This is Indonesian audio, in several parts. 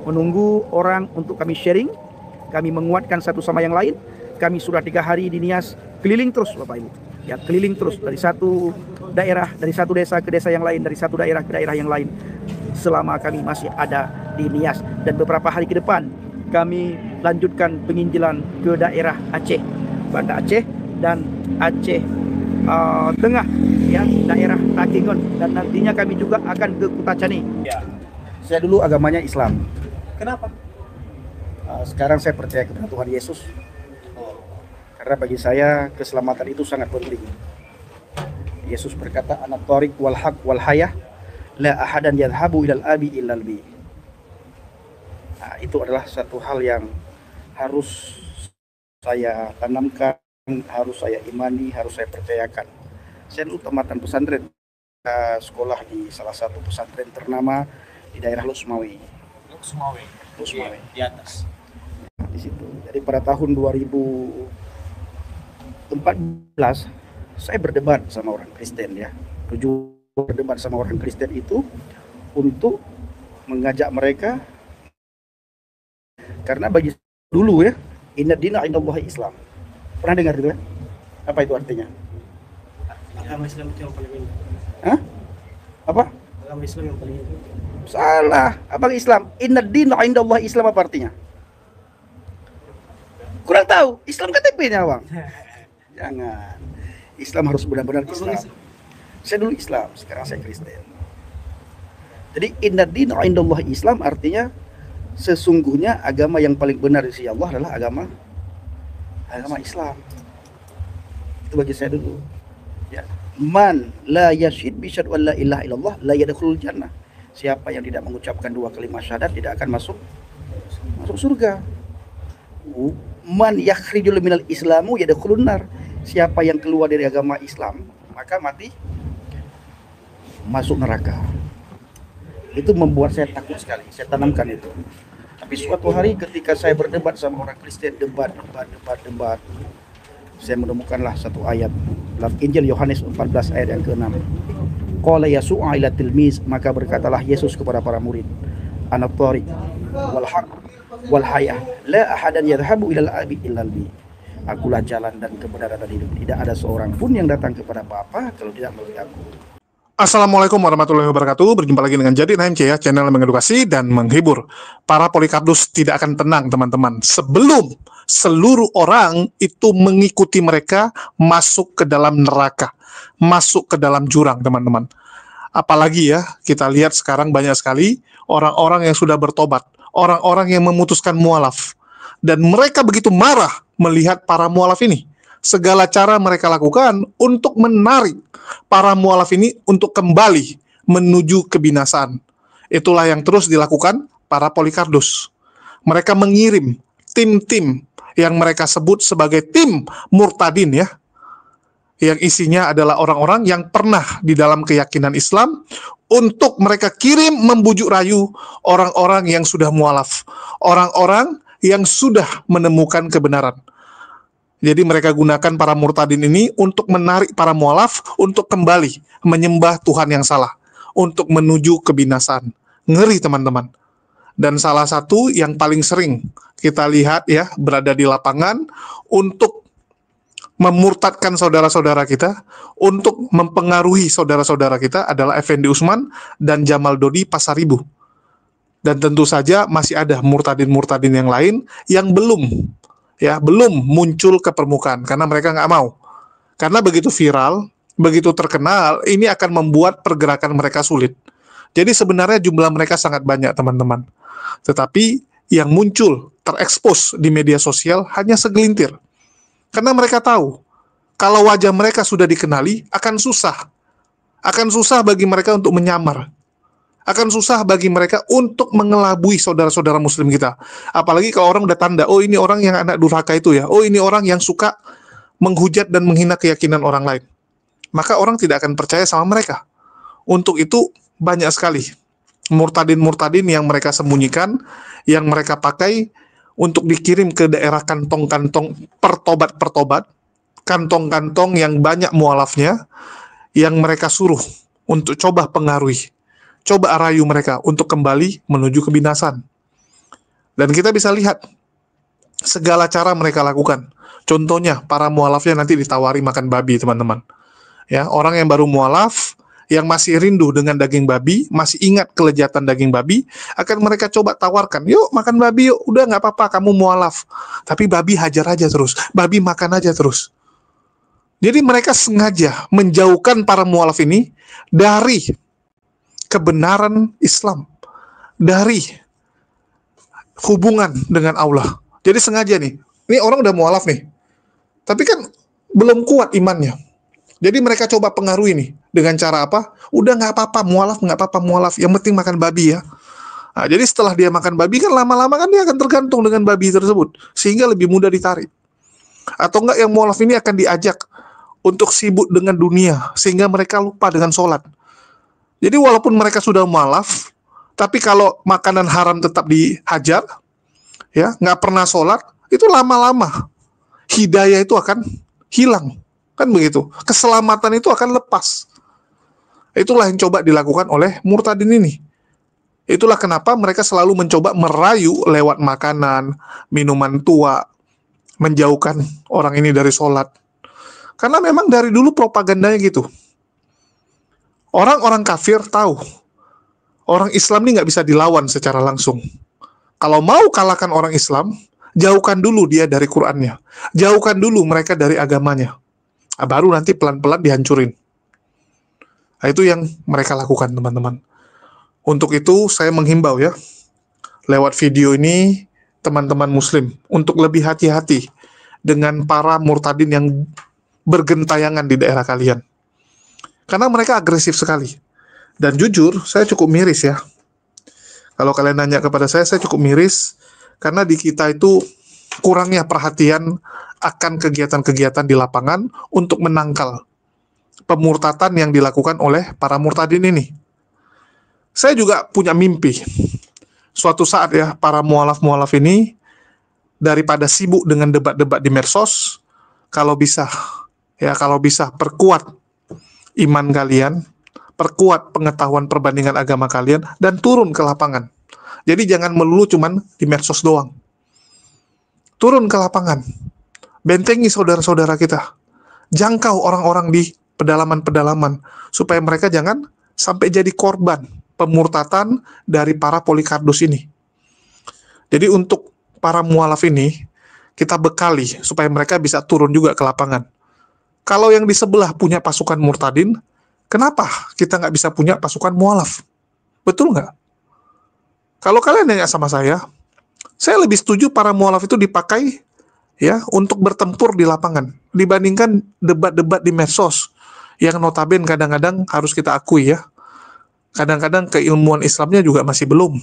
menunggu orang untuk kami sharing, kami menguatkan satu sama yang lain. Kami sudah 3 hari di Nias, keliling terus Bapak Ibu. Ya, keliling terus dari satu daerah, dari satu desa ke desa yang lain, dari satu daerah ke daerah yang lain. Selama kami masih ada di Nias, dan beberapa hari ke depan kami lanjutkan penginjilan ke daerah Aceh, Banda Aceh dan Aceh Tengah, ya, daerah Takengon, dan nantinya kami juga akan ke Kutacani. Ya. Saya dulu agamanya Islam. Kenapa? Sekarang saya percaya kepada Tuhan Yesus. Karena bagi saya keselamatan itu sangat penting. Yesus berkata, "Ana thariq wal haq wal hayah, la ahadan yadhhabu ilal abi illal bi." Nah, itu adalah satu hal yang harus saya tanamkan, harus saya imani, harus saya percayakan. Saya dulu tamatan pesantren, sekolah di salah satu pesantren ternama di daerah Lusmawi. Lusmawi. Di atas. Di situ. Jadi pada tahun 2014 saya berdebat sama orang Kristen, ya. Tujuan berdebat sama orang Kristen itu untuk mengajak mereka, karena bagi dulu, ya, inna dina indallahi Islam. Pernah dengar itu, ya? Apa itu artinya? Agama Islam itu yang paling indah. Hah? Apa? Agama Islam yang paling indah. Salah. Apa Islam? Inna dina indallahi Islam apa artinya? Kurang tahu. Islam KTP-nya, Bang. Jangan. Islam harus benar-benar Islam. Saya dulu Islam, sekarang saya Kristen. Jadi inna dina indallahi Islam artinya sesungguhnya agama yang paling benar di sisi Allah adalah agama Islam. Itu bagi saya dulu. Ya. Man la yashhad bi syahadati an la ilaha illallah la yadkhulul jannah. Siapa yang tidak mengucapkan 2 kalimat syahadat tidak akan masuk surga. Man yakhrijul minal islamu yadkhulun nar. Siapa yang keluar dari agama Islam maka mati, masuk neraka. Itu membuat saya takut sekali. Saya tanamkan itu. Tapi suatu hari ketika saya berdebat sama orang Kristen, debat, saya menemukanlah satu ayat dalam Injil Yohanes 14 ayat yang ke-6. Qala Yasu'a ila tilmiz, maka berkatalah Yesus kepada para murid, ana thariq wal haq wal hayah, la ahadan yadhhabu ilal abi illal bi. Akulah jalan dan kebenaran dan hidup. Tidak ada seorang pun yang datang kepada Bapa kalau tidak melalui aku. Assalamualaikum warahmatullahi wabarakatuh. Berjumpa lagi dengan Jadid HMC, ya, channel yang mengedukasi dan menghibur. Para Polikardus tidak akan tenang, teman-teman, sebelum seluruh orang itu mengikuti mereka masuk ke dalam neraka, masuk ke dalam jurang, teman-teman. Apalagi, ya, kita lihat sekarang banyak sekali orang-orang yang sudah bertobat, orang-orang yang memutuskan mualaf, dan mereka begitu marah melihat para mualaf ini. Segala cara mereka lakukan untuk menarik para mualaf ini untuk kembali menuju kebinasaan. Itulah yang terus dilakukan para Polikardus. Mereka mengirim tim-tim yang mereka sebut sebagai tim murtadin, ya, yang isinya adalah orang-orang yang pernah di dalam keyakinan Islam, untuk mereka kirim membujuk rayu orang-orang yang sudah mualaf, orang-orang yang sudah menemukan kebenaran. Jadi mereka gunakan para murtadin ini untuk menarik para mualaf untuk kembali menyembah Tuhan yang salah, untuk menuju kebinasaan. Ngeri, teman-teman. Dan salah satu yang paling sering kita lihat, ya, berada di lapangan untuk memurtadkan saudara-saudara kita, untuk mempengaruhi saudara-saudara kita adalah Effendi Usman dan Jamal Dodi Pasaribu. Dan tentu saja masih ada murtadin-murtadin yang lain yang belum muncul ke permukaan karena mereka nggak mau. Karena begitu viral, begitu terkenal, ini akan membuat pergerakan mereka sulit. Jadi sebenarnya jumlah mereka sangat banyak, teman-teman. Tetapi yang muncul, terekspos di media sosial hanya segelintir. Karena mereka tahu, kalau wajah mereka sudah dikenali, akan susah. Akan susah bagi mereka untuk menyamar. Akan susah bagi mereka untuk mengelabui saudara-saudara muslim kita. Apalagi kalau orang udah tanda, oh ini orang yang anak durhaka itu, ya. Oh ini orang yang suka menghujat dan menghina keyakinan orang lain. Maka orang tidak akan percaya sama mereka. Untuk itu banyak sekali murtadin-murtadin yang mereka sembunyikan, yang mereka pakai untuk dikirim ke daerah kantong-kantong pertobat-pertobat, kantong-kantong yang banyak mualafnya, yang mereka suruh untuk coba pengaruhi, coba rayu mereka untuk kembali menuju kebinasan. Dan kita bisa lihat segala cara mereka lakukan. Contohnya, para mualafnya nanti ditawari makan babi, teman-teman. Ya, orang yang baru mualaf, yang masih rindu dengan daging babi, masih ingat kelezatan daging babi, akan mereka coba tawarkan, yuk makan babi yuk, udah nggak apa-apa, kamu mualaf. Tapi babi hajar aja terus, babi makan aja terus. Jadi mereka sengaja menjauhkan para mualaf ini dari kebenaran Islam, dari hubungan dengan Allah. Jadi sengaja nih, ini orang udah mualaf nih, tapi kan belum kuat imannya. Jadi mereka coba pengaruhi nih, dengan cara apa? Udah nggak apa-apa, mualaf nggak apa-apa, mualaf. Yang penting makan babi ya. Nah, jadi setelah dia makan babi kan lama-lama kan dia akan tergantung dengan babi tersebut. Sehingga lebih mudah ditarik. Atau enggak yang mualaf ini akan diajak untuk sibuk dengan dunia. Sehingga mereka lupa dengan sholat. Jadi walaupun mereka sudah mualaf, tapi kalau makanan haram tetap dihajar, ya nggak pernah sholat, itu lama-lama hidayah itu akan hilang. Kan begitu. Keselamatan itu akan lepas. Itulah yang coba dilakukan oleh murtadin ini. Itulah kenapa mereka selalu mencoba merayu lewat makanan, minuman tua, menjauhkan orang ini dari sholat. Karena memang dari dulu propagandanya gitu. Orang-orang kafir tahu, orang Islam ini nggak bisa dilawan secara langsung. Kalau mau kalahkan orang Islam, jauhkan dulu dia dari Qur'annya. Jauhkan dulu mereka dari agamanya. Baru nanti pelan-pelan dihancurin. Nah, itu yang mereka lakukan, teman-teman. Untuk itu, saya menghimbau ya, lewat video ini, teman-teman muslim, untuk lebih hati-hati dengan para murtadin yang bergentayangan di daerah kalian. Karena mereka agresif sekali. Dan jujur, saya cukup miris ya. Kalau kalian nanya kepada saya cukup miris, karena di kita itu kurangnya perhatian akan kegiatan-kegiatan di lapangan untuk menangkal pemurtatan yang dilakukan oleh para murtadin ini. Saya juga punya mimpi. Suatu saat ya, para mualaf-mualaf ini daripada sibuk dengan debat-debat di medsos, kalau bisa perkuat iman kalian, perkuat pengetahuan perbandingan agama kalian, dan turun ke lapangan. Jadi jangan melulu cuman di medsos doang. Turun ke lapangan. Bentengi saudara-saudara kita. Jangkau orang-orang di pedalaman-pedalaman. Supaya mereka jangan sampai jadi korban pemurtatan dari para polikardus ini. Jadi untuk para mualaf ini, kita bekali supaya mereka bisa turun juga ke lapangan. Kalau yang di sebelah punya pasukan murtadin, kenapa kita nggak bisa punya pasukan mualaf? Betul nggak? Kalau kalian nanya sama saya lebih setuju para mualaf itu dipakai ya untuk bertempur di lapangan dibandingkan debat-debat di medsos yang notabene kadang-kadang harus kita akui ya, kadang-kadang keilmuan Islamnya juga masih belum.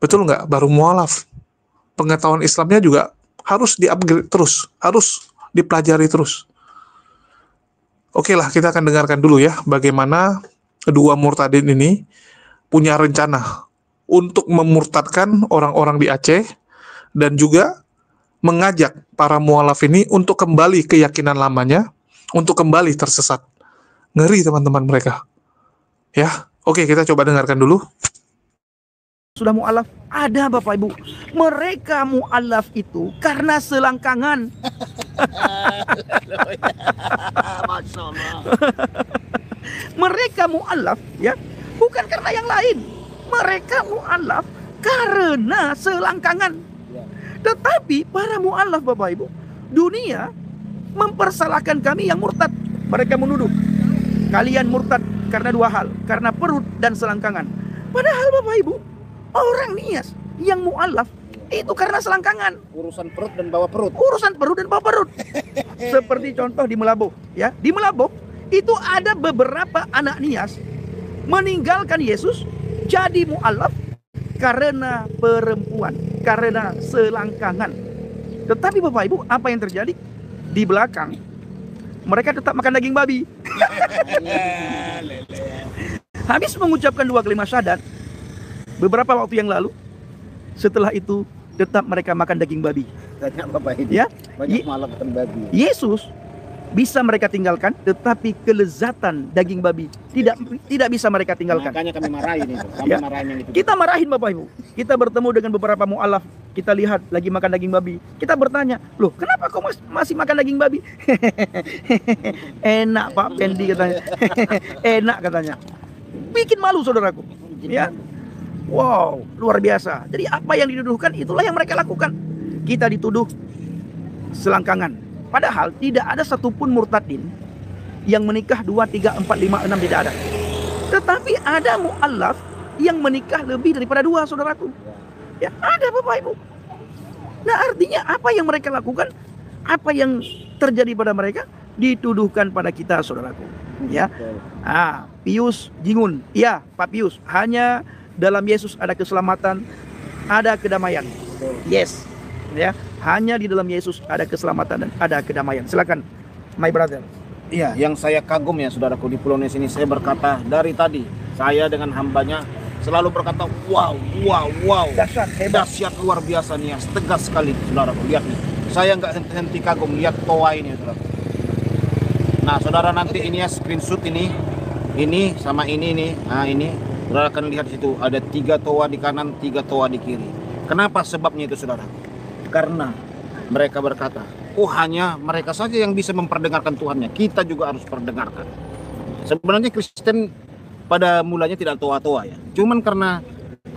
Betul nggak? Baru mualaf. Pengetahuan Islamnya juga harus di-upgrade terus, harus dipelajari terus. Oke lah, kita akan dengarkan dulu ya bagaimana kedua murtadin ini punya rencana untuk memurtadkan orang-orang di Aceh dan juga mengajak para mualaf ini untuk kembali keyakinan lamanya, untuk kembali tersesat. Ngeri teman-teman mereka. Ya, oke kita coba dengarkan dulu. Sudah mu'alaf, ada Bapak Ibu. Mereka mu'alaf itu karena selangkangan. Masya Allah. Mereka mu'alaf ya, bukan karena yang lain. Mereka mu'alaf karena selangkangan. Tetapi para mu'alaf Bapak Ibu, dunia mempersalahkan kami yang murtad. Mereka menuduh kalian murtad karena dua hal, karena perut dan selangkangan. Padahal Bapak Ibu, orang Nias yang mu'alaf itu karena selangkangan. Urusan perut dan bawa perut. Urusan perut dan bawa perut. Seperti contoh di Melaboh ya. Di Melaboh itu ada beberapa anak Nias meninggalkan Yesus jadi mu'alaf karena perempuan, karena selangkangan. Tetapi Bapak Ibu, apa yang terjadi? Di belakang mereka tetap makan daging babi. Habis mengucapkan dua kalimat syahadat beberapa waktu yang lalu, setelah itu tetap mereka makan daging babi. Banyak Bapak Ibu. Ya, Banyak malah makan babi. Yesus bisa mereka tinggalkan, tetapi kelezatan daging babi tidak bisa mereka tinggalkan. Makanya kami marahin itu. Kami Ya. marahin yang itu. Kita marahin Bapak Ibu. Kita bertemu dengan beberapa mu'alaf, kita lihat lagi makan daging babi. Kita bertanya, loh kenapa kau masih makan daging babi? Enak Pak Pendi katanya. Enak katanya. Bikin malu saudaraku. Ya. Wow, luar biasa. Jadi apa yang dituduhkan itulah yang mereka lakukan. Kita dituduh selangkangan. Padahal tidak ada satupun murtadin yang menikah 2, 3, 4, 5, 6 tidak ada. Tetapi ada mu'alaf yang menikah lebih daripada 2 saudaraku. Ya, ada Bapak Ibu. Nah, artinya apa yang mereka lakukan, apa yang terjadi pada mereka dituduhkan pada kita saudaraku. Ya. Pius Jingun. Ya, Pak Pius, hanya dalam Yesus ada keselamatan, ada kedamaian. Yes. Ya, hanya di dalam Yesus ada keselamatan dan ada kedamaian. Silakan, my brother. Iya, yang saya kagum ya saudaraku di Pulau Nes ini, saya berkata dari tadi, saya dengan hambanya selalu berkata, wow, Dahsyat, hebat. dahsyat luar biasa nih, tegas sekali saudaraku. Lihat nih, saya nggak henti kagum lihat toa ini saudaraku. Nah saudara nanti ini ya screenshot ini sama ini nih, nah ini saudara akan lihat situ ada 3 toa di kanan, 3 toa di kiri. Kenapa sebabnya itu saudara? Karena mereka berkata, oh hanya mereka saja yang bisa memperdengarkan Tuhannya, kita juga harus perdengarkan. Sebenarnya Kristen pada mulanya tidak toa-toa ya, cuman karena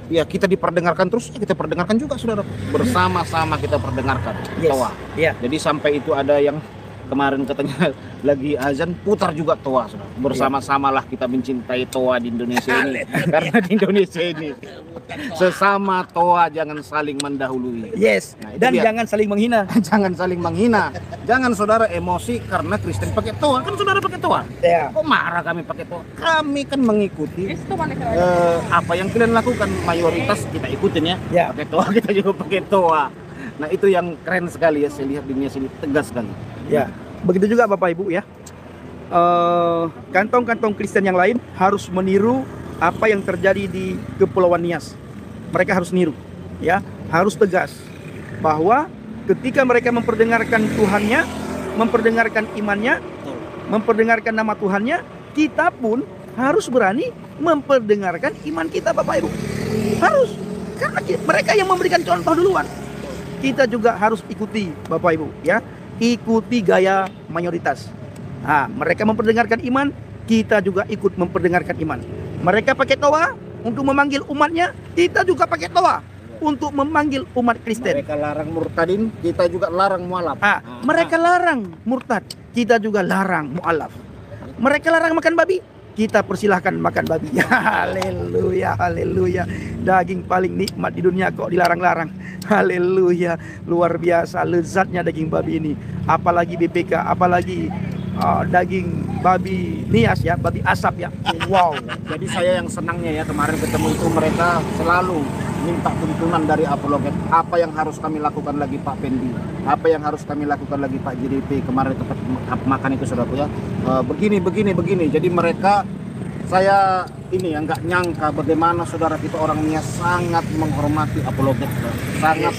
ya kita diperdengarkan terus, ya kita perdengarkan juga saudara, bersama-sama kita perdengarkan toa. Yeah. Jadi sampai itu ada yang kemarin katanya lagi azan putar juga toa saudara. Bersama-samalah kita mencintai toa di Indonesia ini. Karena di Indonesia ini sesama toa jangan saling mendahului. Yes. Nah, itu Dan lihat. jangan saling menghina. Jangan saling menghina. Jangan saudara emosi karena Kristen pakai toa. Kan saudara pakai toa. Ya. Kok marah kami pakai toa? Kami kan mengikuti apa yang kalian lakukan. Mayoritas kita ikutin ya. Ya. Pakai toa, kita juga pakai toa. Nah itu yang keren sekali ya, saya lihat di dunia sini tegas sekali. Ya, begitu juga Bapak Ibu ya. Kantong-kantong Kristen yang lain harus meniru apa yang terjadi di Kepulauan Nias. Mereka harus niru, ya, harus tegas bahwa ketika mereka memperdengarkan Tuhannya, memperdengarkan imannya, memperdengarkan nama Tuhannya, kita pun harus berani memperdengarkan iman kita Bapak Ibu. Harus, karena mereka yang memberikan contoh duluan. Kita juga harus ikuti Bapak Ibu ya. Ikuti gaya mayoritas. Nah, mereka memperdengarkan iman, kita juga ikut memperdengarkan iman. Mereka pakai toa untuk memanggil umatnya, kita juga pakai toa untuk memanggil umat Kristen. Mereka larang murtadin, kita juga larang mualaf. Mereka larang murtad, kita juga larang mualaf. Mereka larang makan babi, kita persilahkan makan babi. Haleluya, haleluya. Daging paling nikmat di dunia kok dilarang-larang. Haleluya, luar biasa lezatnya daging babi ini. Apalagi BPK, apalagi daging babi Nias ya, babi asap ya. Wow. Jadi saya yang senangnya ya kemarin ketemu itu mereka selalu minta tuntunan dari apologet. Apa yang harus kami lakukan lagi Pak Pendi? Apa yang harus kami lakukan lagi Pak JDP kemarin tempat makan itu saudaraku ya. Begini. Jadi mereka saya ini ya nggak nyangka bagaimana saudara kita orang Nias sangat menghormati apologet, sangat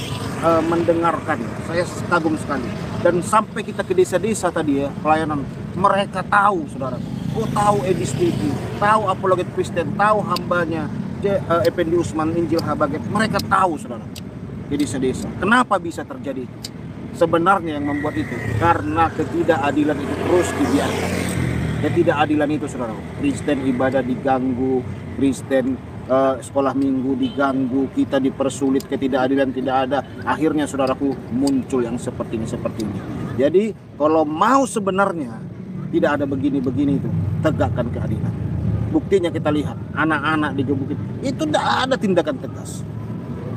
mendengarkan. Saya kagum sekali. Dan sampai kita ke desa-desa tadi ya pelayanan, mereka tahu saudara. Tahu Edis TV, tahu apologet Kristen, tahu hambanya Effendi Usman Injil Habagat. Mereka tahu saudara di desa-desa. Kenapa bisa terjadi itu? Sebenarnya yang membuat itu karena ketidakadilan itu terus dibiarkan. Ketidakadilan itu saudara, Kristen ibadah diganggu, Kristen sekolah minggu diganggu, kita dipersulit, ketidakadilan tidak ada. Akhirnya saudaraku muncul yang seperti ini. Jadi kalau mau sebenarnya tidak ada begini-begini itu, tegakkan keadilan. Buktinya kita lihat anak-anak digebukin, itu tidak ada tindakan tegas.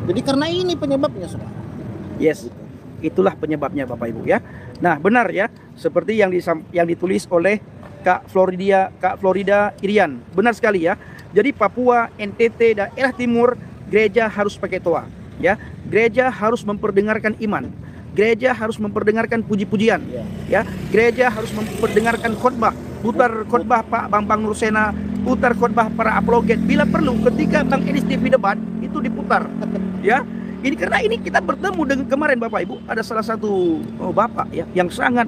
Jadi karena ini penyebabnya saudara. Yes, itulah penyebabnya Bapak Ibu ya. Nah benar ya, seperti yang ditulis oleh Kak Florida Irian, benar sekali ya. Jadi Papua, NTT, daerah timur, gereja harus pakai toa ya. Gereja harus memperdengarkan iman. Gereja harus memperdengarkan puji-pujian ya. Gereja harus memperdengarkan khotbah. Putar khotbah Pak Bambang Nursena, putar khotbah para apologet. Bila perlu ketika Bang Edis TV debat itu diputar ya. Ini karena ini kita bertemu dengan kemarin Bapak Ibu, ada salah satu bapak ya yang sangat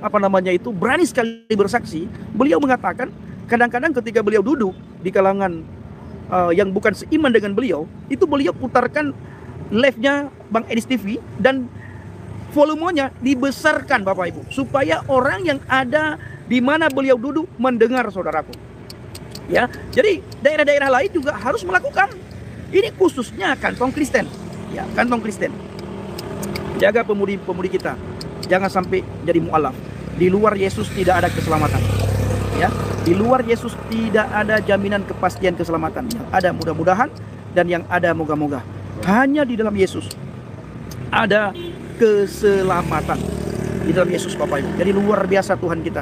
apa namanya itu, berani sekali bersaksi. Beliau mengatakan kadang-kadang ketika beliau duduk di kalangan yang bukan seiman dengan beliau, itu beliau putarkan live-nya Bang Edis TV dan volumenya dibesarkan Bapak Ibu, supaya orang yang ada di mana beliau duduk mendengar, saudaraku. Ya, jadi daerah-daerah lain juga harus melakukan. Ini khususnya kantong Kristen. Ya, kantong Kristen. Jaga pemudi-pemudi kita. Jangan sampai jadi mualaf. Di luar Yesus tidak ada keselamatan. Ya, di luar Yesus tidak ada jaminan kepastian keselamatan. Yang ada mudah-mudahan dan yang ada moga-moga. Hanya di dalam Yesus ada keselamatan. Di dalam Yesus Bapak Ibu. Jadi luar biasa Tuhan kita.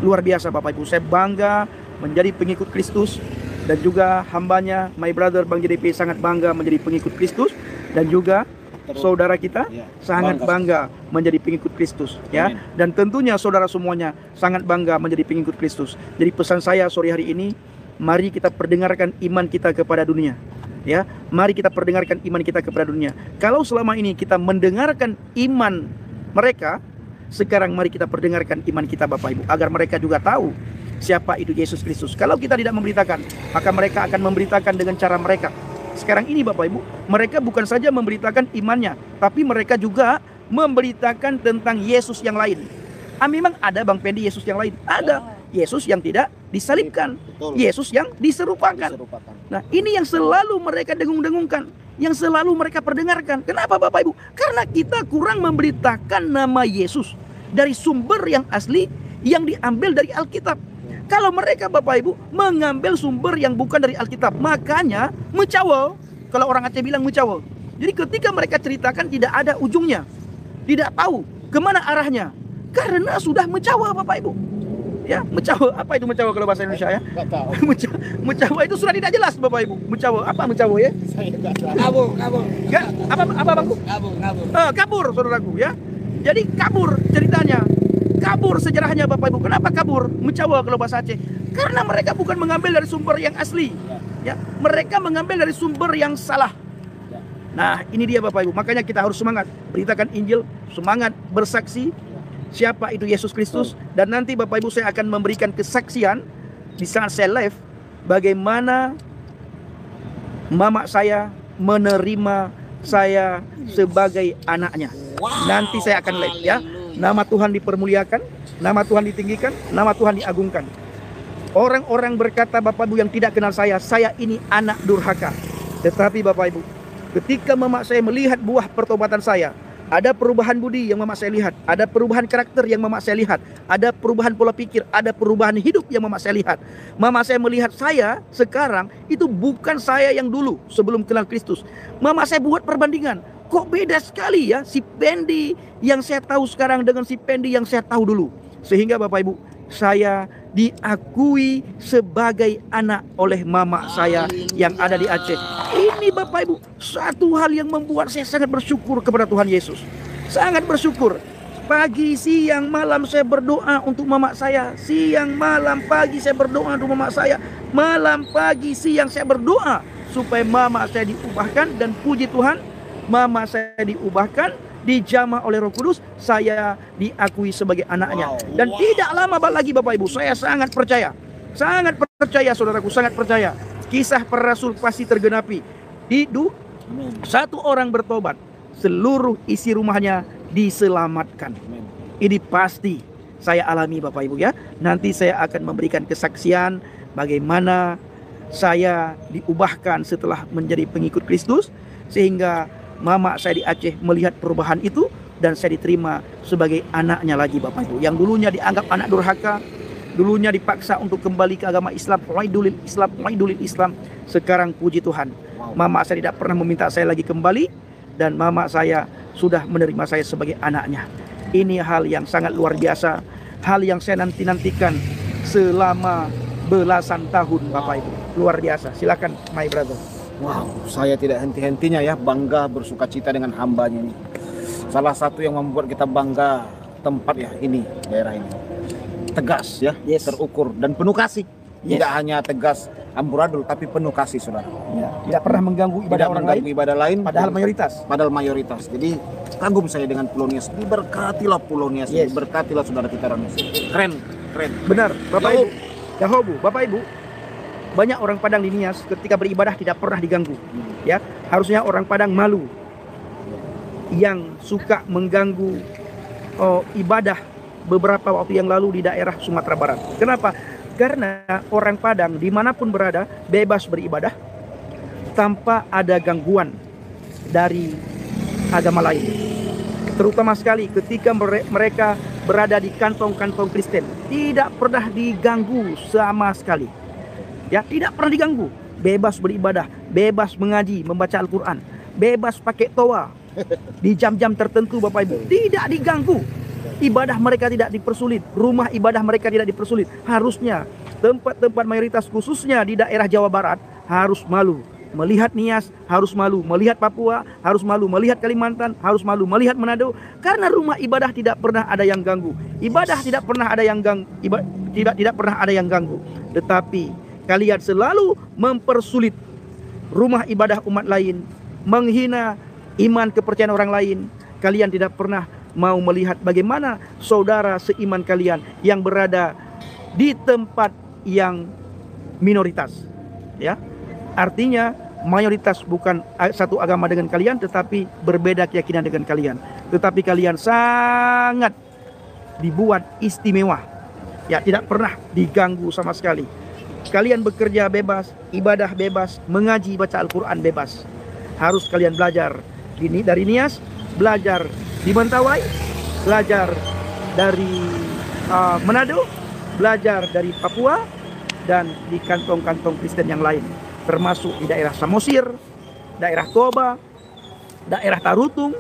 Luar biasa Bapak Ibu. Saya bangga menjadi pengikut Kristus, dan juga hambanya my brother Bang JDP sangat bangga menjadi pengikut Kristus, dan juga saudara kita sangat bangga menjadi pengikut Kristus, ya. Dan tentunya saudara semuanya sangat bangga menjadi pengikut Kristus. Jadi pesan saya sore hari ini, mari kita perdengarkan iman kita kepada dunia, ya. Mari kita perdengarkan iman kita kepada dunia. Kalau selama ini kita mendengarkan iman mereka, sekarang mari kita perdengarkan iman kita Bapak Ibu, agar mereka juga tahu siapa itu Yesus Kristus. Kalau kita tidak memberitakan, maka mereka akan memberitakan dengan cara mereka. Sekarang ini Bapak Ibu, mereka bukan saja memberitakan imannya, tapi mereka juga memberitakan tentang Yesus yang lain. Memang ada Bang Pendi Yesus yang lain. Ada Yesus yang tidak disalibkan. Betul. Yesus yang diserupakan. Nah, ini yang selalu mereka dengung-dengungkan, yang selalu mereka perdengarkan. Kenapa Bapak Ibu? Karena kita kurang memberitakan nama Yesus dari sumber yang asli, yang diambil dari Alkitab. Kalau mereka Bapak Ibu mengambil sumber yang bukan dari Alkitab, makanya mencawa. Kalau orang Aceh bilang mencawa. Jadi ketika mereka ceritakan tidak ada ujungnya, tidak tahu kemana arahnya, karena sudah mencawa Bapak Ibu. Ya, mencawa. Apa itu mencawa kalau bahasa Indonesia ya? Nggak tahu. Mencawa itu sudah tidak jelas Bapak Ibu. Mencawa apa mencawa ya? Saya nggak tahu. Kabur. Enggak, apa Bangku? Kabur. Kabur saudaraku ya. Jadi kabur ceritanya. Kabur sejarahnya Bapak Ibu. Kenapa kabur? Mencawa kalau bahasa Aceh. Karena mereka bukan mengambil dari sumber yang asli. Ya, mereka mengambil dari sumber yang salah. Nah, ini dia Bapak Ibu. Makanya kita harus semangat beritakan Injil, semangat bersaksi siapa itu Yesus Kristus. Dan nanti Bapak Ibu saya akan memberikan kesaksian di saat saya live bagaimana mama saya menerima saya sebagai anaknya. Nanti saya akan live ya. Nama Tuhan dipermuliakan, nama Tuhan ditinggikan, nama Tuhan diagungkan. Orang-orang berkata Bapak Ibu yang tidak kenal saya ini anak durhaka. Tetapi Bapak Ibu, ketika mama saya melihat buah pertobatan saya, ada perubahan budi yang mama saya lihat, ada perubahan karakter yang mama saya lihat, ada perubahan pola pikir, ada perubahan hidup yang mama saya lihat. Mama saya melihat saya sekarang itu bukan saya yang dulu sebelum kenal Kristus. Mama saya buat perbandingan. Kok beda sekali ya si Pendi yang saya tahu sekarang dengan si Pendi yang saya tahu dulu. Sehingga Bapak Ibu, saya diakui sebagai anak oleh mama saya yang ada di Aceh. Ini Bapak Ibu, satu hal yang membuat saya sangat bersyukur kepada Tuhan Yesus. Sangat bersyukur. Pagi, siang, malam saya berdoa untuk mama saya. Siang, malam, pagi saya berdoa untuk mama saya. Malam, pagi, siang saya berdoa supaya mama saya diubahkan. Dan puji Tuhan, mama saya diubahkan, dijamah oleh Roh Kudus, saya diakui sebagai anaknya. Dan tidak lama lagi Bapak Ibu, saya sangat percaya saudaraku, sangat percaya kisah para rasul pasti tergenapi. Satu orang bertobat, seluruh isi rumahnya diselamatkan. Ini pasti saya alami Bapak Ibu ya. Nanti saya akan memberikan kesaksian bagaimana saya diubahkan setelah menjadi pengikut Kristus, sehingga mama saya di Aceh melihat perubahan itu, dan saya diterima sebagai anaknya lagi Bapak Ibu. Yang dulunya dianggap anak durhaka, dulunya dipaksa untuk kembali ke agama Islam, waidulil Islam. Sekarang puji Tuhan, mama saya tidak pernah meminta saya lagi kembali, dan mama saya sudah menerima saya sebagai anaknya. Ini hal yang sangat luar biasa, hal yang saya nantikan selama belasan tahun Bapak Ibu. Luar biasa. Silakan my brother. Wow, saya tidak henti-hentinya ya bangga bersuka cita dengan hambanya ini. Salah satu yang membuat kita bangga tempat ya ini, daerah ini. Tegas ya, Yes. terukur dan penuh kasih. Yes. Tidak hanya tegas amburadul, tapi penuh kasih, saudara. Ya, tidak pernah mengganggu ibadah Tidak orang mengganggu lain, ibadah lain, padahal mayoritas. Jadi kagum saya dengan Polonius. Diberkatilah Polonius, Yes. diberkatilah saudara kita Ranus. Keren. Benar, Bapak Ibu. Yahobu, Bapak Ibu. Banyak orang Padang di Nias ketika beribadah tidak pernah diganggu. Ya, harusnya orang Padang malu yang suka mengganggu ibadah beberapa waktu yang lalu di daerah Sumatera Barat. Kenapa? Karena orang Padang dimanapun berada bebas beribadah tanpa ada gangguan dari agama lain. Terutama sekali ketika mereka berada di kantong-kantong Kristen, tidak pernah diganggu sama sekali. Ya, tidak pernah diganggu. Bebas beribadah, bebas mengaji, membaca Al-Quran, bebas pakai toa di jam-jam tertentu, Bapak Ibu. Tidak diganggu. Ibadah mereka tidak dipersulit, rumah ibadah mereka tidak dipersulit. Harusnya tempat-tempat mayoritas khususnya di daerah Jawa Barat harus malu melihat Nias, harus malu melihat Papua, harus malu melihat Kalimantan, harus malu melihat Manado, karena rumah ibadah tidak pernah ada yang ganggu. Ibadah tidak pernah ada yang ganggu, tidak pernah ada yang ganggu. Tetapi kalian selalu mempersulit rumah ibadah umat lain, menghina iman kepercayaan orang lain. Kalian tidak pernah mau melihat bagaimana saudara seiman kalian yang berada di tempat yang minoritas. Ya, artinya mayoritas bukan satu agama dengan kalian, tetapi berbeda keyakinan dengan kalian. Tetapi kalian sangat dibuat istimewa. Ya, tidak pernah diganggu sama sekali. Kalian bekerja bebas, ibadah bebas, mengaji, baca Al-Quran bebas. Harus kalian belajar dari Nias, belajar di Mentawai, belajar dari Manado, belajar dari Papua, dan di kantong-kantong Kristen yang lain, termasuk di daerah Samosir, daerah Toba, daerah Tarutung,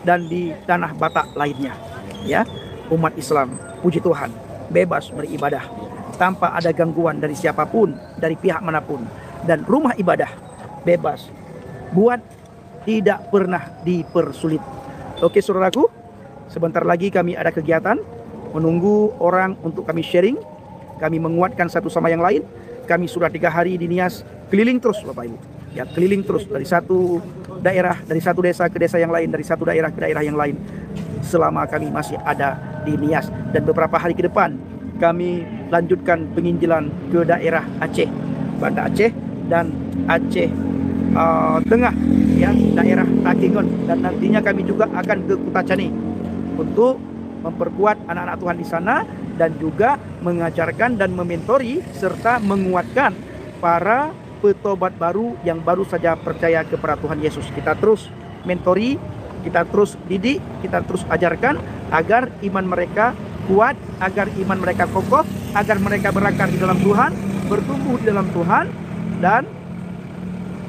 dan di tanah Batak lainnya. Ya, umat Islam, puji Tuhan, bebas beribadah tanpa ada gangguan dari siapapun, dari pihak manapun, dan rumah ibadah bebas buat tidak pernah dipersulit. Oke saudaraku, sebentar lagi kami ada kegiatan menunggu orang untuk kami sharing, kami menguatkan satu sama yang lain. Kami sudah 3 hari di Nias, keliling terus Bapak Ibu. Ya, keliling terus dari satu daerah, dari satu desa ke desa yang lain, dari satu daerah ke daerah yang lain. Selama kami masih ada di Nias, dan beberapa hari ke depan kami lanjutkan penginjilan ke daerah Aceh, Banda Aceh dan Aceh Tengah, ya, daerah Takengon, dan nantinya kami juga akan ke Kutacani untuk memperkuat anak-anak Tuhan di sana dan juga mengajarkan dan mementori serta menguatkan para petobat baru yang baru saja percaya kepada Tuhan Yesus. Kita terus mentori, kita terus didik, kita terus ajarkan agar iman mereka kuat, agar iman mereka kokoh, agar mereka berakar di dalam Tuhan, bertumbuh di dalam Tuhan, dan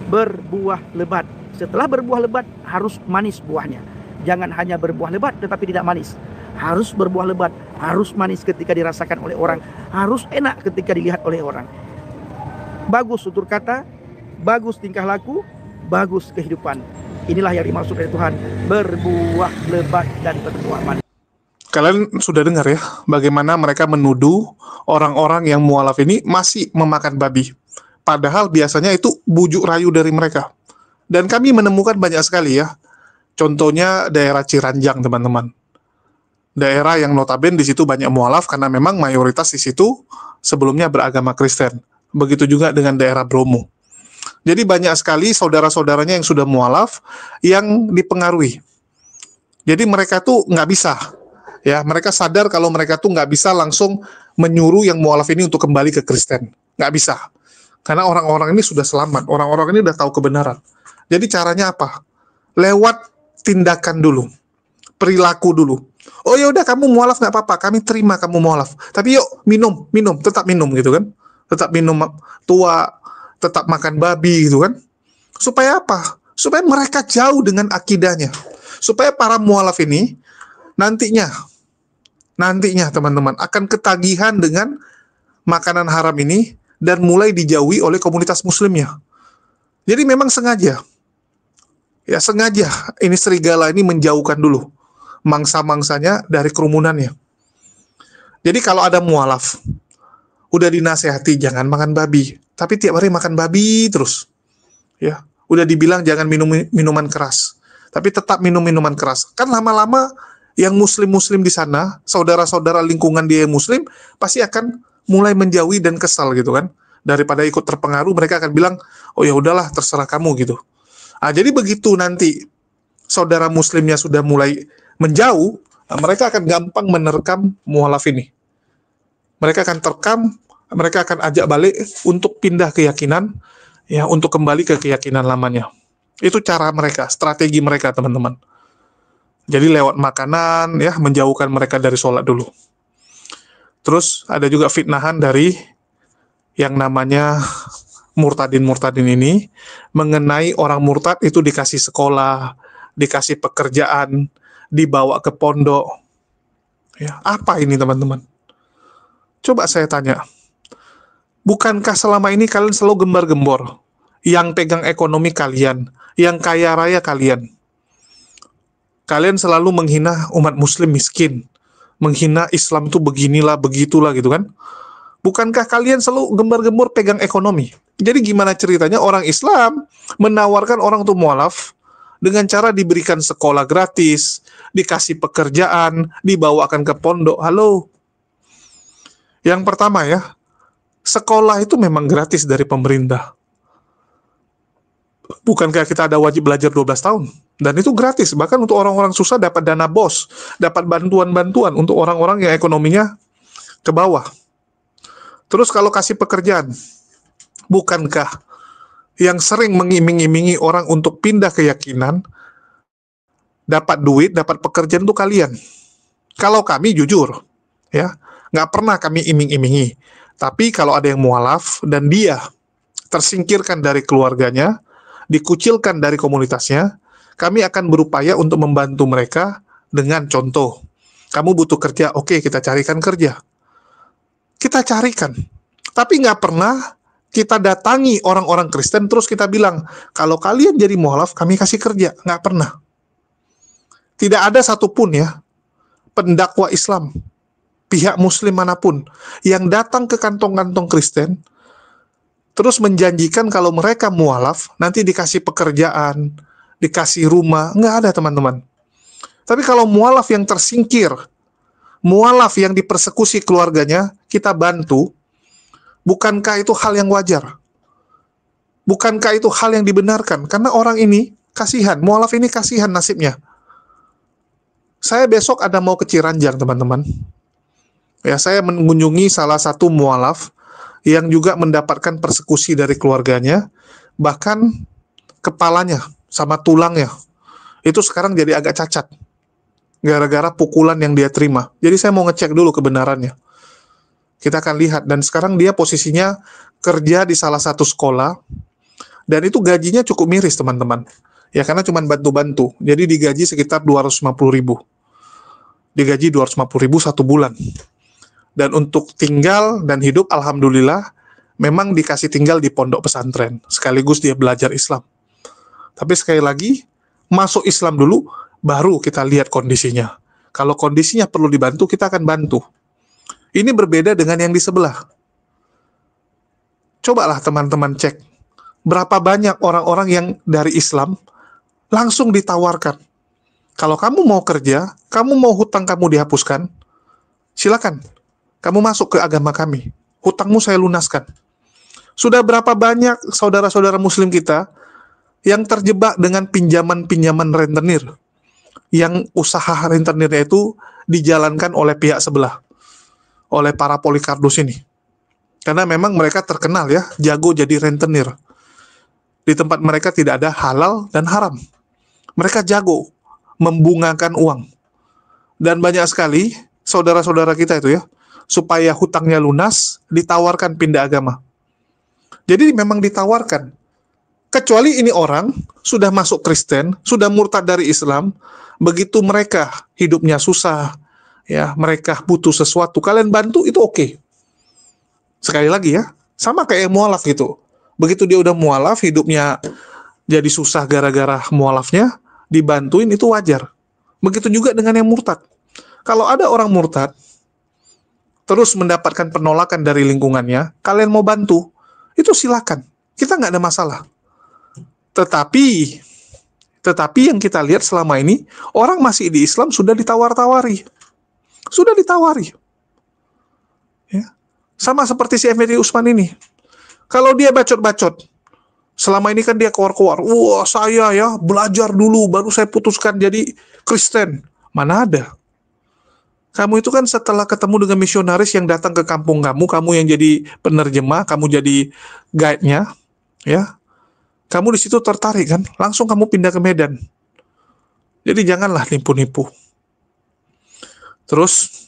berbuah lebat. Setelah berbuah lebat harus manis buahnya. Jangan hanya berbuah lebat tetapi tidak manis. Harus berbuah lebat, harus manis ketika dirasakan oleh orang, harus enak ketika dilihat oleh orang. Bagus tutur kata, bagus tingkah laku, bagus kehidupan. Inilah yang dimaksud oleh Tuhan, berbuah lebat dan berbuah manis. Kalian sudah dengar ya, bagaimana mereka menuduh orang-orang yang mualaf ini masih memakan babi. Padahal biasanya itu bujuk rayu dari mereka. Dan kami menemukan banyak sekali ya. Contohnya daerah Ciranjang, teman-teman. Daerah yang notabene di situ banyak mualaf karena memang mayoritas di situ sebelumnya beragama Kristen. Begitu juga dengan daerah Bromo. Jadi banyak sekali saudara-saudaranya yang sudah mualaf yang dipengaruhi. Jadi mereka tuh nggak bisa. Ya, mereka sadar kalau mereka tuh nggak bisa langsung menyuruh yang mualaf ini untuk kembali ke Kristen. Nggak bisa. Karena orang-orang ini sudah selamat, orang-orang ini udah tahu kebenaran. Jadi caranya apa? Lewat tindakan dulu, perilaku dulu. Oh ya udah, kamu mualaf nggak apa-apa, kami terima kamu mualaf. Tapi yuk minum, tetap minum gitu kan? Tetap minum tua, tetap makan babi gitu kan? Supaya apa? Supaya mereka jauh dengan akidahnya. Supaya para mualaf ini nantinya teman-teman akan ketagihan dengan makanan haram ini dan mulai dijauhi oleh komunitas muslimnya. Jadi memang sengaja ini serigala ini menjauhkan dulu mangsa-mangsanya dari kerumunannya. Jadi kalau ada mualaf, Udah dinasehati jangan makan babi, tapi tiap hari makan babi terus. Ya, udah dibilang jangan minum minuman keras, tapi tetap minum minuman keras. Kan lama-lama yang muslim-muslim di sana, saudara-saudara lingkungan dia yang muslim, pasti akan mulai menjauhi dan kesal gitu kan. Daripada ikut terpengaruh, mereka akan bilang, oh ya udahlah terserah kamu gitu. Jadi begitu nanti saudara muslimnya sudah mulai menjauh, mereka akan gampang menerkam mualaf ini. Mereka akan terkam, mereka akan ajak balik untuk pindah keyakinan, ya, untuk kembali ke keyakinan lamanya. Itu cara mereka, strategi mereka, teman-teman. Jadi lewat makanan, ya, menjauhkan mereka dari sholat dulu. Terus ada juga fitnahan dari yang namanya murtadin-murtadin ini, mengenai orang murtad itu dikasih sekolah, dikasih pekerjaan, dibawa ke pondok. Ya, apa ini teman-teman? Coba saya tanya, bukankah selama ini kalian selalu gembar-gembor? Yang pegang ekonomi kalian, yang kaya raya kalian. Kalian selalu menghina umat muslim miskin, menghina Islam itu beginilah, begitulah gitu kan. Bukankah kalian selalu gembar-gembor pegang ekonomi? Jadi gimana ceritanya orang Islam menawarkan orang untuk mualaf dengan cara diberikan sekolah gratis, dikasih pekerjaan, dibawakan ke pondok. Halo. Yang pertama ya, sekolah itu memang gratis dari pemerintah. Bukankah kita ada wajib belajar 12 tahun? Dan itu gratis, bahkan untuk orang-orang susah dapat dana BOS, dapat bantuan-bantuan untuk orang-orang yang ekonominya ke bawah. Terus kalau kasih pekerjaan, bukankah yang sering mengiming-imingi orang untuk pindah keyakinan, dapat duit, dapat pekerjaan itu kalian? Kalau kami jujur, ya, nggak pernah kami iming-imingi. Tapi kalau ada yang mualaf dan dia tersingkirkan dari keluarganya, dikucilkan dari komunitasnya, kami akan berupaya untuk membantu mereka dengan contoh. Kamu butuh kerja, oke, kita carikan kerja. Kita carikan. Tapi nggak pernah kita datangi orang-orang Kristen terus kita bilang, kalau kalian jadi mualaf, kami kasih kerja. Nggak pernah. Tidak ada satupun ya pendakwa Islam, pihak muslim manapun, yang datang ke kantong-kantong Kristen, terus menjanjikan kalau mereka mualaf, nanti dikasih pekerjaan, dikasih rumah. Nggak ada, teman-teman. Tapi kalau mualaf yang tersingkir, mualaf yang dipersekusi keluarganya, kita bantu, bukankah itu hal yang wajar? Bukankah itu hal yang dibenarkan? Karena orang ini kasihan, mualaf ini kasihan nasibnya. Saya besok ada mau ke Ciranjang, teman-teman. Ya, saya mengunjungi salah satu mualaf yang juga mendapatkan persekusi dari keluarganya, bahkan kepalanya sama tulangnya itu sekarang jadi agak cacat gara-gara pukulan yang dia terima. Jadi saya mau ngecek dulu kebenarannya. Kita akan lihat. Dan sekarang dia posisinya kerja di salah satu sekolah, dan itu gajinya cukup miris, teman-teman. Ya, karena cuma bantu-bantu. Jadi digaji sekitar 250.000. Digaji 250.000 satu bulan. Dan untuk tinggal dan hidup, alhamdulillah, memang dikasih tinggal di pondok pesantren. Sekaligus dia belajar Islam. Tapi sekali lagi, masuk Islam dulu, baru kita lihat kondisinya. Kalau kondisinya perlu dibantu, kita akan bantu. Ini berbeda dengan yang di sebelah. Cobalah teman-teman cek. Berapa banyak orang-orang yang dari Islam langsung ditawarkan. Kalau kamu mau kerja, kamu mau hutang kamu dihapuskan, silakan. Kamu masuk ke agama kami. Hutangmu saya lunaskan. Sudah berapa banyak saudara-saudara muslim kita yang terjebak dengan pinjaman-pinjaman rentenir. Yang usaha rentenirnya itu dijalankan oleh pihak sebelah. Oleh para polikardus ini. Karena memang mereka terkenal ya, jago jadi rentenir. Di tempat mereka tidak ada halal dan haram. Mereka jago membungakan uang. Dan banyak sekali saudara-saudara kita itu ya, supaya hutangnya lunas, ditawarkan pindah agama. Jadi memang ditawarkan. Kecuali ini orang sudah masuk Kristen, sudah murtad dari Islam, begitu mereka hidupnya susah, ya, mereka butuh sesuatu, kalian bantu, itu oke. Sekali lagi ya, sama kayak mualaf gitu. Begitu dia udah mualaf, hidupnya jadi susah gara-gara mualafnya, dibantuin, itu wajar. Begitu juga dengan yang murtad. Kalau ada orang murtad, terus mendapatkan penolakan dari lingkungannya, kalian mau bantu, itu silakan. Kita nggak ada masalah. Tetapi yang kita lihat selama ini, orang masih di Islam sudah ditawar-tawari. Sudah ditawari. Ya. Sama seperti si Effendi Usman ini. Kalau dia bacot-bacot, selama ini kan dia keluar-keluar, wah saya ya belajar dulu, baru saya putuskan jadi Kristen. Mana ada? Kamu itu kan setelah ketemu dengan misionaris yang datang ke kampung kamu yang jadi penerjemah, kamu jadi guide-nya, ya. Kamu di situ tertarik kan, langsung kamu pindah ke Medan. Jadi janganlah nipu-nipu. Terus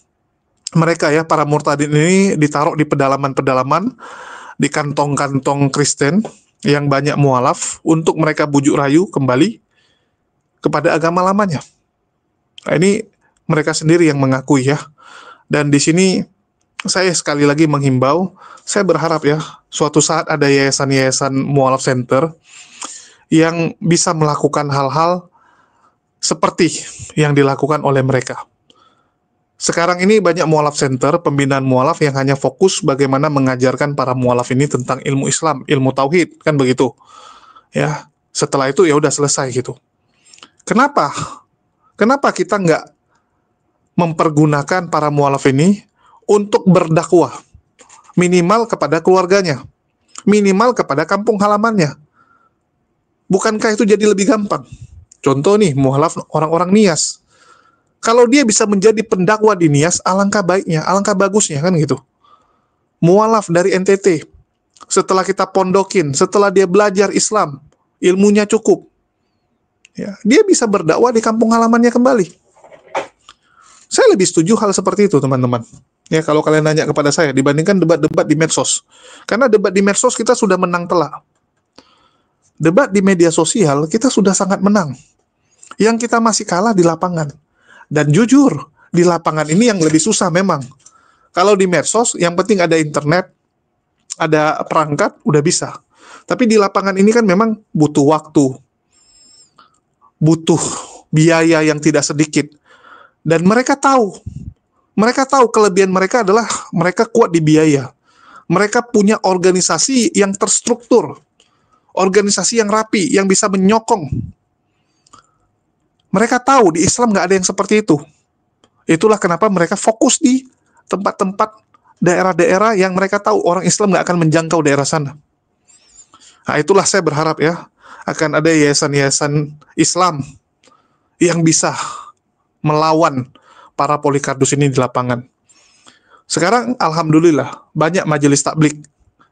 mereka ya, para murtadin ini ditaruh di pedalaman-pedalaman, di kantong-kantong Kristen yang banyak mualaf untuk mereka bujuk rayu kembali kepada agama lamanya. Nah, ini mereka sendiri yang mengakui ya. Dan di sini saya sekali lagi menghimbau, saya berharap ya, suatu saat ada yayasan-yayasan mualaf center yang bisa melakukan hal-hal seperti yang dilakukan oleh mereka. Sekarang ini banyak mualaf center, pembinaan mualaf yang hanya fokus bagaimana mengajarkan para mualaf ini tentang ilmu Islam, ilmu tauhid, kan begitu. Ya, setelah itu ya udah selesai gitu. Kenapa? Kenapa kita nggak mempergunakan para mualaf ini untuk berdakwah, minimal kepada keluarganya, minimal kepada kampung halamannya? Bukankah itu jadi lebih gampang? Contoh nih, mualaf orang-orang Nias. Kalau dia bisa menjadi pendakwah di Nias, alangkah baiknya, alangkah bagusnya kan gitu. Mualaf dari NTT, setelah kita pondokin, setelah dia belajar Islam, ilmunya cukup, ya, dia bisa berdakwah di kampung halamannya kembali. Saya lebih setuju hal seperti itu, teman-teman. Ya, kalau kalian nanya kepada saya, dibandingkan debat-debat di medsos. Karena debat di medsos kita sudah menang telak. Debat di media sosial kita sudah sangat menang. Yang kita masih kalah di lapangan. Dan jujur, di lapangan ini yang lebih susah memang. Kalau di medsos, yang penting ada internet, ada perangkat, udah bisa. Tapi di lapangan ini kan memang butuh waktu, butuh biaya yang tidak sedikit. Dan mereka tahu kelebihan mereka adalah mereka kuat di biaya. Mereka punya organisasi yang terstruktur, organisasi yang rapi, yang bisa menyokong. Mereka tahu di Islam nggak ada yang seperti itu. Itulah kenapa mereka fokus di tempat-tempat daerah-daerah yang mereka tahu orang Islam nggak akan menjangkau daerah sana. Nah, itulah saya berharap ya, akan ada yayasan-yayasan Islam yang bisa melawan para polikardus ini di lapangan. Sekarang alhamdulillah banyak majelis tablik,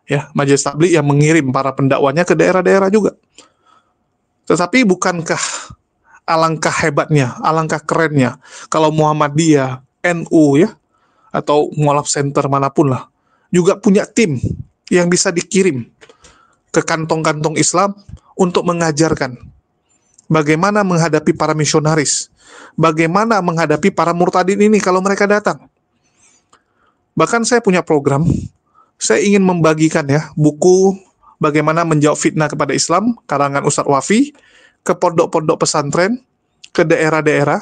ya, majelis tablik yang mengirim para pendakwanya ke daerah-daerah juga. Tetapi bukankah alangkah hebatnya, alangkah kerennya kalau Muhammadiyah, NU ya, atau mualaf center manapun lah, juga punya tim yang bisa dikirim ke kantong-kantong Islam untuk mengajarkan bagaimana menghadapi para misionaris, bagaimana menghadapi para murtadin ini kalau mereka datang. Bahkan saya punya program, saya ingin membagikan ya buku bagaimana menjawab fitnah kepada Islam, karangan Ustadz Wafi, ke pondok-pondok pesantren, ke daerah-daerah,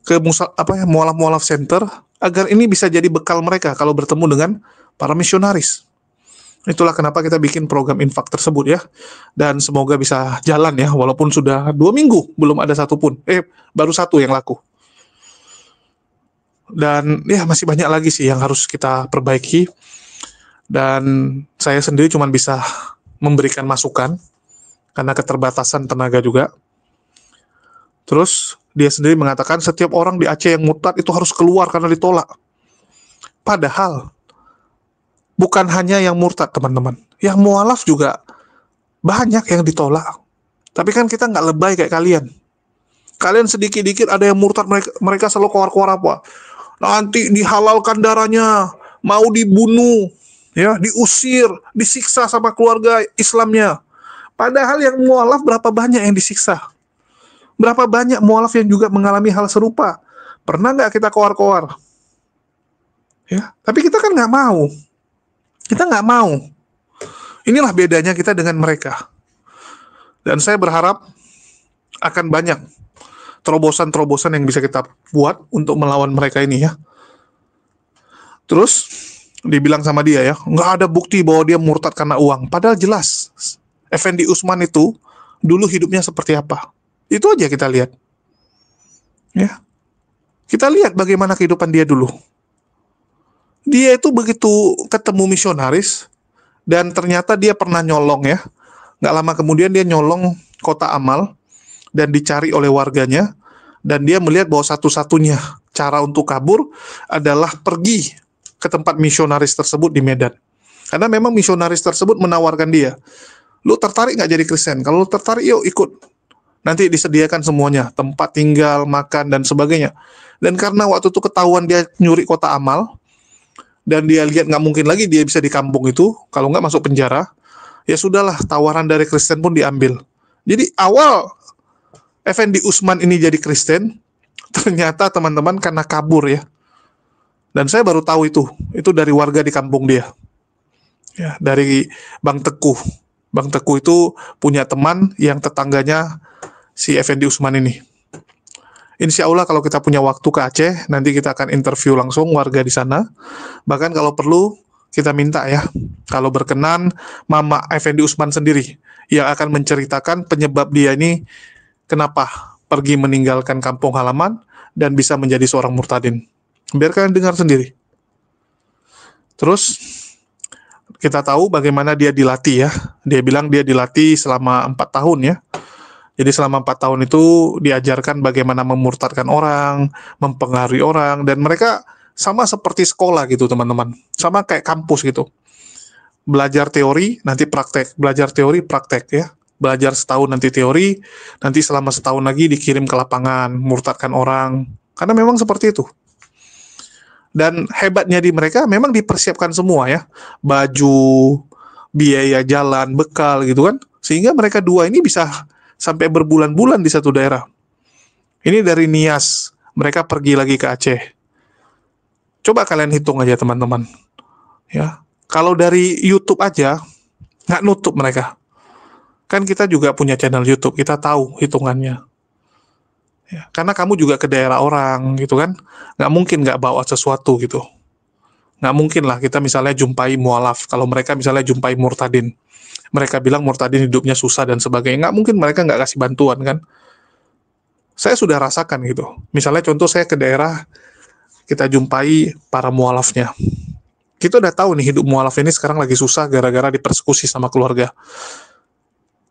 ke mualaf-mualaf center, agar ini bisa jadi bekal mereka kalau bertemu dengan para misionaris. Itulah kenapa kita bikin program infak tersebut ya, dan semoga bisa jalan ya, walaupun sudah 2 minggu belum ada satupun, baru 1 yang laku. Dan ya masih banyak lagi sih yang harus kita perbaiki, dan saya sendiri cuma bisa memberikan masukan karena keterbatasan tenaga juga. Terus dia sendiri mengatakan setiap orang di Aceh yang murtad itu harus keluar karena ditolak. Padahal bukan hanya yang murtad, teman-teman, yang mualaf juga banyak yang ditolak. Tapi kan kita nggak lebay kayak kalian. Kalian sedikit-dikit ada yang murtad, mereka selalu keluar-keluar apa? Nanti dihalalkan darahnya, mau dibunuh, ya, diusir, disiksa sama keluarga Islamnya. Padahal yang mualaf berapa banyak yang disiksa? Berapa banyak mualaf yang juga mengalami hal serupa? Pernah nggak kita koar-koar? Ya, tapi kita kan nggak mau. Kita nggak mau. Inilah bedanya kita dengan mereka. Dan saya berharap akan banyak terobosan-terobosan yang bisa kita buat untuk melawan mereka ini ya. Terus dibilang sama dia ya, nggak ada bukti bahwa dia murtad karena uang. Padahal jelas, Effendi Usman itu dulu hidupnya seperti apa. Itu aja kita lihat. Ya, kita lihat bagaimana kehidupan dia dulu. Dia itu begitu ketemu misionaris, dan ternyata dia pernah nyolong ya. Nggak lama kemudian dia nyolong kotak amal, dan dicari oleh warganya, dan dia melihat bahwa satu-satunya cara untuk kabur adalah pergi ke tempat misionaris tersebut di Medan. Karena memang misionaris tersebut menawarkan dia, lu tertarik nggak jadi Kristen? Kalau lu tertarik, yuk ikut. Nanti disediakan semuanya, tempat tinggal, makan, dan sebagainya. Dan karena waktu itu ketahuan dia nyuri kotak amal, dan dia lihat nggak mungkin lagi dia bisa di kampung itu, kalau nggak masuk penjara, ya sudahlah, tawaran dari Kristen pun diambil. Jadi awal Effendi Usman ini jadi Kristen, ternyata teman-teman karena kabur ya. Dan saya baru tahu itu dari warga di kampung dia. Ya, dari Bang Teguh. Bang Teguh itu punya teman yang tetangganya si Effendi Usman ini. Insya Allah kalau kita punya waktu ke Aceh, nanti kita akan interview langsung warga di sana. Bahkan kalau perlu, kita minta ya, kalau berkenan, Mama Effendi Usman sendiri yang akan menceritakan penyebab dia ini kenapa pergi meninggalkan kampung halaman dan bisa menjadi seorang murtadin. Biar kalian dengar sendiri. Terus, kita tahu bagaimana dia dilatih ya. Dia bilang dia dilatih selama 4 tahun ya. Jadi selama 4 tahun itu diajarkan bagaimana memurtadkan orang, mempengaruhi orang, dan mereka sama seperti sekolah gitu teman-teman. Sama kayak kampus gitu. Belajar teori, nanti praktek. Belajar teori, praktek ya. Belajar setahun nanti teori, nanti selama setahun lagi dikirim ke lapangan, murtadkan orang. Karena memang seperti itu. Dan hebatnya di mereka memang dipersiapkan semua ya. Baju, biaya jalan, bekal gitu kan. Sehingga mereka dua ini bisa sampai berbulan-bulan di satu daerah. Ini dari Nias, mereka pergi lagi ke Aceh. Coba kalian hitung aja teman-teman. Ya, kalau dari YouTube aja nggak nutup mereka. Kan kita juga punya channel YouTube, kita tahu hitungannya. Ya, karena kamu juga ke daerah orang gitu kan, nggak mungkin nggak bawa sesuatu gitu. Nggak mungkin lah kita misalnya jumpai mualaf, kalau mereka misalnya jumpai murtadin. Mereka bilang murtadin hidupnya susah dan sebagainya. Nggak mungkin mereka nggak kasih bantuan kan. Saya sudah rasakan gitu. Misalnya contoh saya ke daerah, kita jumpai para mualafnya. Kita udah tahu nih hidup mualaf ini sekarang lagi susah gara-gara dipersekusi sama keluarga.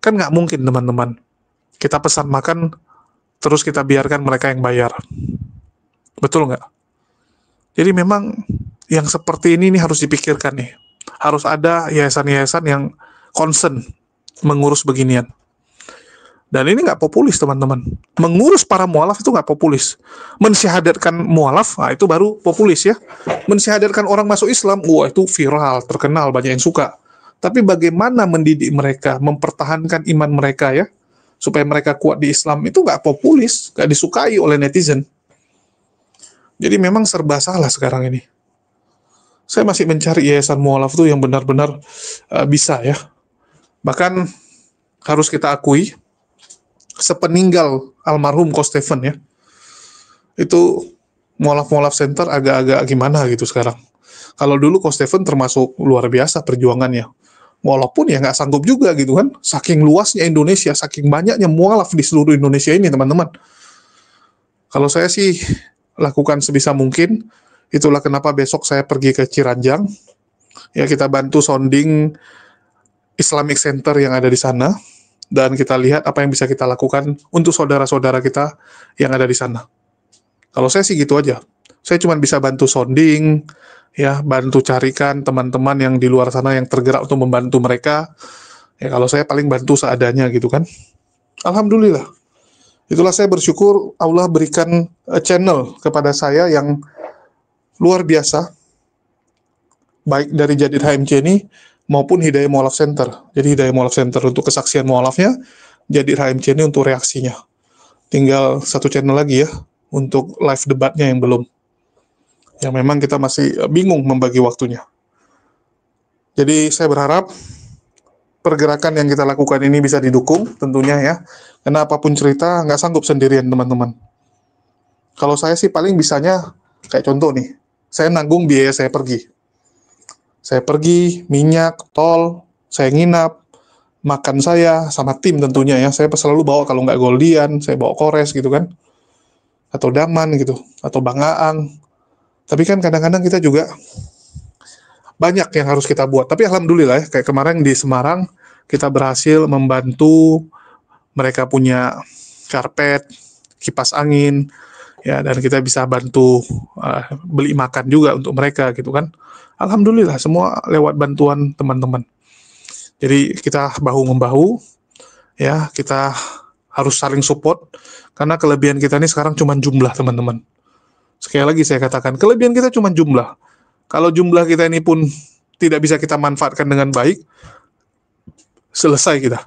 Kan nggak mungkin teman-teman. Kita pesan makan, terus kita biarkan mereka yang bayar. Betul nggak? Jadi memang yang seperti ini harus dipikirkan nih. Harus ada yayasan-yayasan yang concern mengurus beginian. Dan ini nggak populis teman-teman. Mengurus para mualaf itu nggak populis. Mensyahadatkan mualaf, nah itu baru populis ya. Mensyahadatkan orang masuk Islam, wah itu viral, terkenal, banyak yang suka. Tapi bagaimana mendidik mereka, mempertahankan iman mereka ya, supaya mereka kuat di Islam, itu nggak populis, nggak disukai oleh netizen. Jadi memang serba salah sekarang ini. Saya masih mencari yayasan mualaf itu yang benar-benar bisa ya. Bahkan harus kita akui, sepeninggal almarhum Coach Stephen ya, itu mualaf-mualaf center agak-agak gimana gitu sekarang. Kalau dulu Coach Stephen termasuk luar biasa perjuangannya. Walaupun ya nggak sanggup juga gitu kan, saking luasnya Indonesia, saking banyaknya mualaf di seluruh Indonesia ini teman-teman. Kalau saya sih lakukan sebisa mungkin, itulah kenapa besok saya pergi ke Ciranjang, ya kita bantu sounding Islamic Center yang ada di sana, dan kita lihat apa yang bisa kita lakukan untuk saudara-saudara kita yang ada di sana. Kalau saya sih gitu aja. Saya cuma bisa bantu sounding, ya, bantu carikan teman-teman yang di luar sana yang tergerak untuk membantu mereka. Ya kalau saya paling bantu seadanya gitu kan. Alhamdulillah. Itulah saya bersyukur Allah berikan channel kepada saya yang luar biasa, baik dari Jadid HMC ini maupun Hidayah Mualaf Center. Jadi Hidayah Mualaf Center untuk kesaksian mualafnya, Jadid HMC ini untuk reaksinya. Tinggal satu channel lagi ya untuk live debatnya yang belum. Yang memang kita masih bingung membagi waktunya. Jadi saya berharap pergerakan yang kita lakukan ini bisa didukung tentunya ya. Karena apapun cerita, nggak sanggup sendirian teman-teman. Kalau saya sih paling bisanya, kayak contoh nih, saya nanggung biaya saya pergi. Saya pergi, minyak, tol, saya nginap, makan saya, sama tim tentunya ya. Saya selalu bawa, kalau nggak Goldian, saya bawa Kores gitu kan. Atau Daman gitu, atau Bang Aang. Tapi kan kadang-kadang kita juga banyak yang harus kita buat. Tapi alhamdulillah ya, kayak kemarin di Semarang, kita berhasil membantu mereka punya karpet, kipas angin, ya, dan kita bisa bantu beli makan juga untuk mereka gitu kan. Alhamdulillah semua lewat bantuan teman-teman. Jadi kita bahu membahu, ya, kita harus saling support, karena kelebihan kita ini sekarang cuma jumlah, teman-teman. Sekali lagi saya katakan, kelebihan kita cuma jumlah. Kalau jumlah kita ini pun tidak bisa kita manfaatkan dengan baik, selesai kita.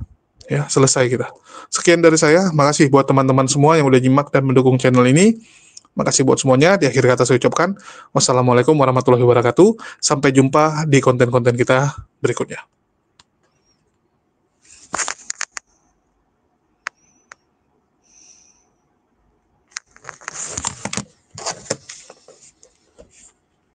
Ya, selesai kita. Sekian dari saya, makasih buat teman-teman semua yang udah nyimak dan mendukung channel ini. Makasih buat semuanya. Di akhir kata saya ucapkan, wassalamualaikum warahmatullahi wabarakatuh. Sampai jumpa di konten-konten kita berikutnya.